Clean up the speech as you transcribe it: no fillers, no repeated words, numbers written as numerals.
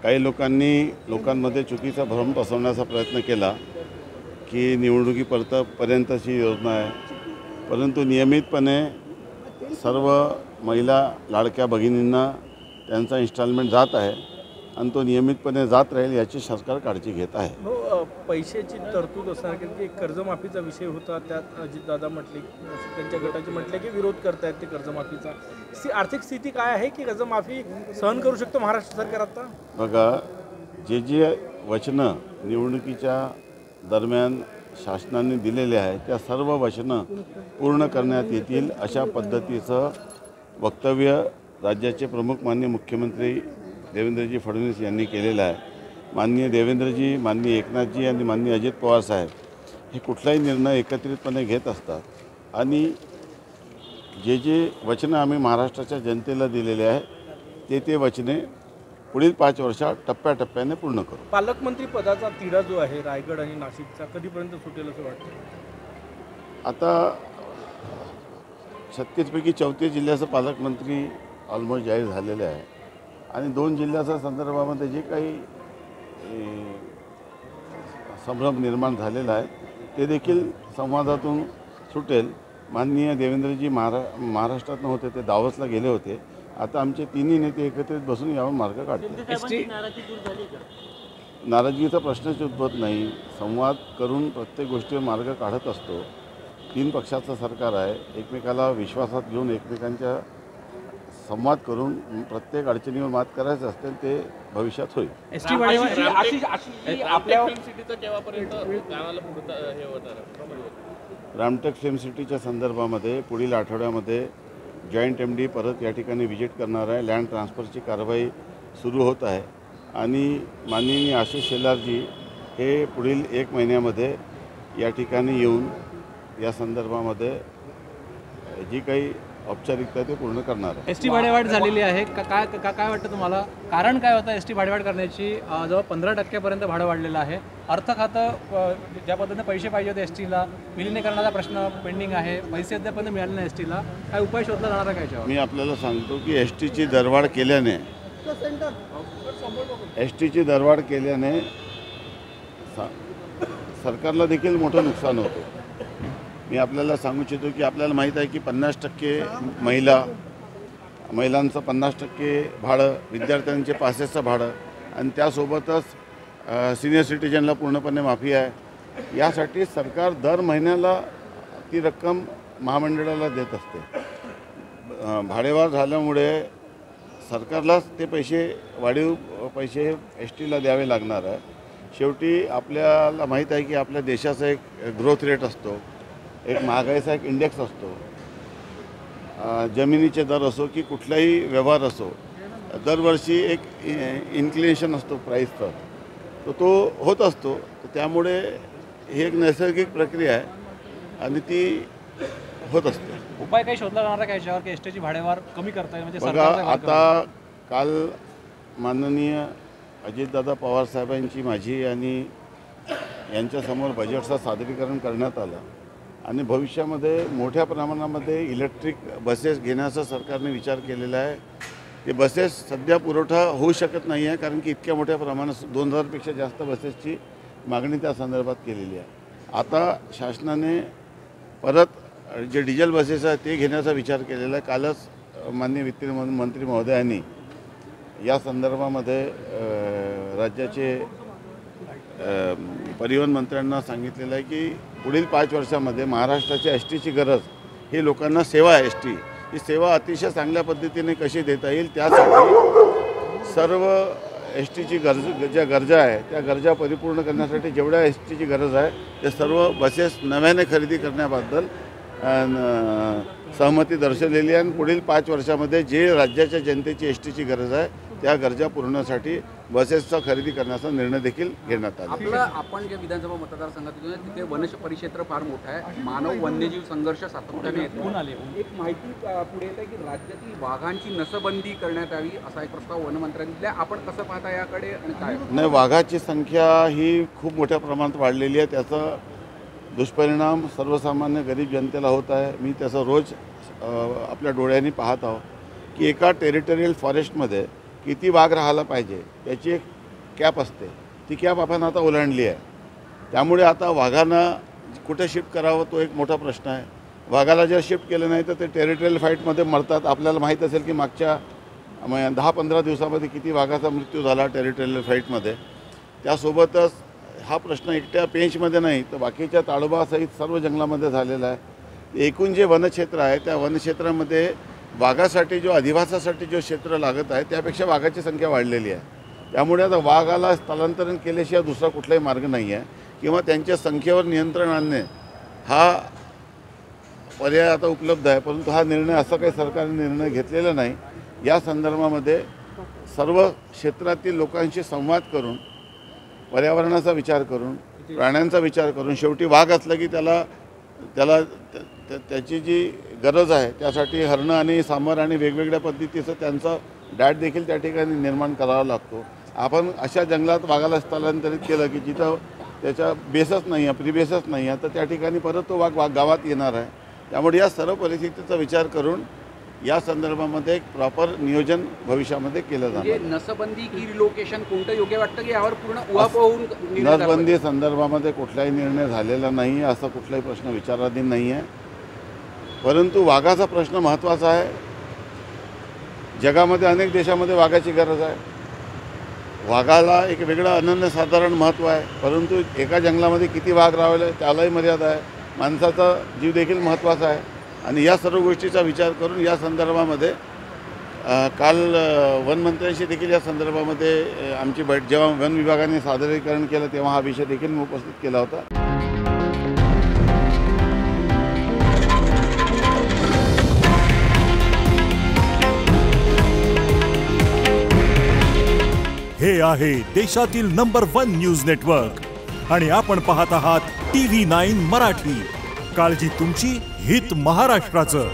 काही लोकांनी लोकांमध्ये चुकीचा भ्रम पसरवण्याचा प्रयत्न केला की निवडणुकीपर्यंतची योजना आहे, परंतु नियमितपणे सर्व महिला लाडक्या भगिनींना त्यांचा इन्स्टॉलमेंट जात आहे आणि तो नियमितपणे जात राहील याची सरकार काळजी घेत आहे. पैशाची तरतूद असणार की कर्जमाफीचा विषय होता, त्यात अजितदादा म्हटले, त्यांच्या गटाचे म्हटले की विरोध करतायत ते कर्जमाफीचा. आर्थिक स्थिती काय आहे की कर्जमाफी सहन करू शकतो महाराष्ट्र सरकार? आता बघा, जे वचनं निवडणुकीच्या दरम्यान शासनाने दिलेले आहे त्या सर्व वचनं पूर्ण करण्यात येतील अशा पद्धतीचं वक्तव्य राज्याचे प्रमुख माननीय मुख्यमंत्री देवेंद्रजी फडणवीस यांनी केलेलं आहे. माननीय देवेंद्रजी, माननीय एकनाथजी आणि माननीय अजित पवार साहेब हे कुठलाही निर्णय एकत्रितपणे घेत असतात आणि जे वचनं आम्ही महाराष्ट्राच्या जनतेला दिलेले आहे ते वचने पुढील 5 वर्षात टप्प्याटप्प्याने पूर्ण करू. पालकमंत्री पदाचा तिढा जो आहे रायगड आणि नाशिकचा कधीपर्यंत सुटेल असं वाटतं? आता 36पैकी 34 जिल्ह्याचं पालकमंत्री ऑलमोस्ट जाहीर झालेले आहे आणि 2 जिल्ह्याच्या संदर्भामध्ये जे काही संभ्रम निर्माण झालेला आहे ते देखील संवादातून सुटेल. माननीय देवेंद्रजी महाराष्ट्रात नव्हते, ते दावोसला गेले होते. आता आमचे तिन्ही नेते एकत्रित बसून यावर मार्ग काढतील. नाराजगीचा प्रश्नच उद्भवत नाही. संवाद करून प्रत्येक गोष्टीवर मार्ग काढत असतो. 3 पक्षाचं सरकार आहे. एकमेकाला विश्वासात घेऊन एकमेकांच्या संवाद करून प्रत्येक अडचणीवर मात करायचं असते, ते भविष्यात होईल. रामटेक फिल्म सिटीच्या संदर्भामध्ये पुढील आठवड्यामध्ये जॉईंट MD परत या ठिकाणी व्हिजिट करणार आहे. लँड ट्रान्सफरची कारवाई सुरू होत आहे आणि माननीय आशिष शेलारजी हे पुढील 1 महिन्यामध्ये या ठिकाणी येऊन या संदर्भामध्ये जी काही औपचारिकता ते पूर्ण करणार आहे. ST भाडेवाढ झालेली आहे, काय वाटतं तुम्हाला? कारण काय होतं ST भाडेवाढ करण्याची? जवळ 15% भाडं वाढलेलं आहे. अर्थ खातं ज्या पद्धतीने पैसे पाहिजे होते STला, विलिनीकरणाचा प्रश्न पेंडिंग आहे, पैसे अद्यापर्यंत मिळाले नाही STला, काय उपाय शोधला जाणार आहे? काय मी आपल्याला सांगतो की STची दरवाढ केल्याने सरकारला देखील मोठं नुकसान होतं. मी आपल्याला सांगू इच्छितो की आपल्याला माहीत आहे की 50% महिलांचं 50% भाडं, विद्यार्थ्यांचे पासेसचं भाडं आणि त्यासोबतच सिनियर सिटीजनला पूर्णपणे माफी आहे. यासाठी सरकार दर महिन्याला ती रक्कम महामंडळाला देत असते. भाडेवाढ झाल्यामुळे सरकारलाच ते वाढीव पैसे STला द्यावे लागणार आहे. शेवटी आपल्याला माहीत आहे की आपल्या देशाचा एक ग्रोथ रेट असतो, एक महागाईचा एक इंडेक्स असतो. जमिनीचे दर असो की कुठलाही व्यवहार असो, दरवर्षी एक इन्क्लिनेशन असतो प्राईसचा, तो होत असतो. त्यामुळे ही एक नैसर्गिक प्रक्रिया आहे आणि ती होत असते. उपाय काही शोधला जाणार का याच्यावर की STची भाडेवाढ कमी करता येईल? म्हणजे बघा, आता काल माननीय अजितदादा पवार साहेबांची माझी आणि यांच्यासमोर बजेटचं सादरीकरण करण्यात आलं आणि भविष्यामध्ये मोठ्या प्रमाणामध्ये इलेक्ट्रिक बसेस घेण्याचा सरकारने विचार केलेला आहे. ते बसेस सध्या पुरवठा होऊ शकत नाही आहे, कारण की इतक्या मोठ्या प्रमाणात 2000पेक्षा जास्त बसेसची मागणी त्या संदर्भात केलेली आहे. आता शासनाने परत जे डिझेल बसेस आहेत ते घेण्याचा विचार केलेला आहे. कालच माननीय वित्त मंत्री महोदयांनी या संदर्भामध्ये राज्याचे परिवहन मंत्र्यांना सांगितलेलं आहे की पुढील 5 वर्षामध्ये महाराष्ट्राच्या STची गरज ही लोकांना सेवा आहे. ST ही सेवा अतिशय चांगल्या पद्धतीने कशी देता येईल त्यासाठी सर्व STची ज्या गरजा आहे त्या गरजा परिपूर्ण करण्यासाठी जेवढ्या STची गरज आहे ते सर्व बसेस नव्याने खरेदी करण्याबद्दल सहमती दर्शवलेली आहे. आणि पुढील 5 वर्षामध्ये जे राज्याच्या जनतेची STची गरज आहे त्या गरजा पूर्णसाठी बसेसचा खरेदी करण्याचा निर्णय देखील घेण्यात आला. आपण जे विधानसभा मतदारसंघात तिथे वन परिक्षेत्र फार मोठं आहे, मानव वन्यजीव संघर्ष सातत्याने येतो. एक माहिती पुढे येते की राज्यातील वाघांची नसबंदी करण्यात यावी असा एक प्रस्ताव वनमंत्र्यांनी दिला. आपण कसं पाहता याकडे आणि काय? नाही, वाघाची संख्या ही खूप मोठ्या प्रमाणात वाढलेली आहे. त्याचा दुष्परिणाम सर्वसामान्य गरीब जनतेला होत आहे. मी त्याचा रोज आपल्या डोळ्यांनी पाहत आहो की एका टेरिटोरियल फॉरेस्टमध्ये किती वाघ राहायला पाहिजे याची एक कॅप असते, ती कॅप आपण आता ओलांडली आहे. त्यामुळे आता वाघांना कुठे शिफ्ट करावं तो एक मोठा प्रश्न आहे. वाघाला जर शिफ्ट केलं नाही तर ते टेरिटोरियल फाईटमध्ये मरतात. आपल्याला माहीत असेल की मागच्या 10-15 दिवसामध्ये किती वाघाचा मृत्यू झाला टेरिटोरियल फाईटमध्ये. त्यासोबतच हा प्रश्न एकट्या पेंचमध्ये नाही तर बाकीच्या ताडोबासहित सर्व जंगलामध्ये झालेला आहे. एकूण जे वनक्षेत्र आहे त्या वनक्षेत्रामध्ये वाघासाठी अधिवासासाठी जो क्षेत्र लागत आहे त्यापेक्षा वाघाची संख्या वाढलेली आहे. त्यामुळे आता वाघाला स्थलांतरण केल्याशिवाय दुसरा कुठलाही मार्ग नाही आहे किंवा त्यांच्या संख्येवर नियंत्रण आणणे हा पर्याय आता उपलब्ध आहे. परंतु हा निर्णय असा काही सरकारने निर्णय घेतलेला नाही. या संदर्भामध्ये सर्व क्षेत्रातील लोकांशी संवाद करून, पर्यावरणाचा विचार करून, प्राण्यांचा विचार करून, शेवटी वाघ असलं की त्याची जी गरज आहे त्यासाठी हरणं आणि सांबर आणि वेगवेगळ्या पद्धतीचं त्यांचा डाएट देखील त्या ठिकाणी निर्माण करावा लागतो. आपण अशा जंगलात वाघाला स्थलांतरित केलं की जिथं त्याच्या बेसच नाही आहे, प्रिबेसच नाही आहे, तर त्या ठिकाणी परत तो वाघ गावात येणार आहे. त्यामुळे या सर्व परिस्थितीचा विचार करून या संदर्भामध्ये एक प्रॉपर नियोजन भविष्यामध्ये केलं जाणार. नसबंदी की रिलोकेशन कोणतं योग्य वाटतं की यावर पूर्ण उहापोह होऊन नसबंदी संदर्भामध्ये कुठलाही निर्णय झालेला नाही आहे, असा कुठलाही प्रश्न विचाराधीन नाही आहे. परंतु वाघाचा प्रश्न महत्त्वाचा आहे. जगामध्ये अनेक देशामध्ये वाघाची गरज आहे. वाघाला एक वेगळं अनन्यसाधारण महत्त्व आहे. परंतु एका जंगलामध्ये किती वाघ राहिले त्यालाही मर्यादा आहे. माणसाचा जीव देखील महत्त्वाचा आहे. आणि या सर्व गोष्टीचा विचार करून या संदर्भामध्ये काल वनमंत्र्यांशी देखील या संदर्भामध्ये आमची जेव्हा वन विभागाने सादरीकरण केलं तेव्हा हा विषय देखील मी उपस्थित केला होता. हे आहे देशातील नंबर 1 न्यूज नेटवर्क आणि आपण पाहत आहात TV9 मराठी. काळजी तुमची, हित महाराष्ट्राचं.